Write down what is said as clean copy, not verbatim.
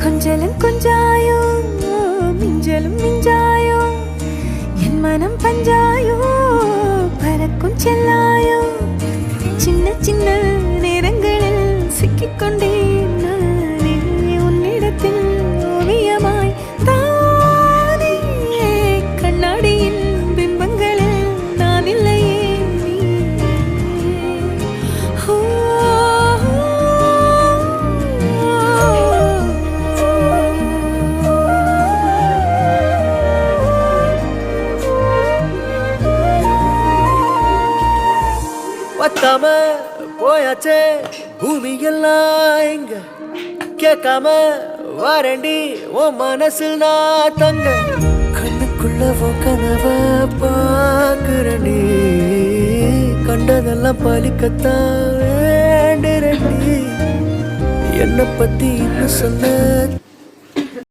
கொஞ்சலும் கொஞ்சாயோ மிஞ்சலும் மிஞ்சாயோ என் மனம் பஞ்சாயோ பறக்கும் செல்லாயோ சின்ன சின்ன நேரங்களில் சிக்கிக்கொண்டேன் நானே உன்னிடத்தில் ஓவியமாய் தானே கண்ணாடியின் பிம்பங்களில் நான் இல்லையே பத்தாம போயாச்சே பூமி எல்லாம் இங்க கேட்காம வாரண்டி உன் மனசில் நான் தங்க கண்ணுக்குள்ள உன் கனவ பாக்குறண்டி கண்டதெல்லாம் பலிக்கத்தான் வேண்டுறண்டி என்னை பத்தி இன்னும் சொல்ல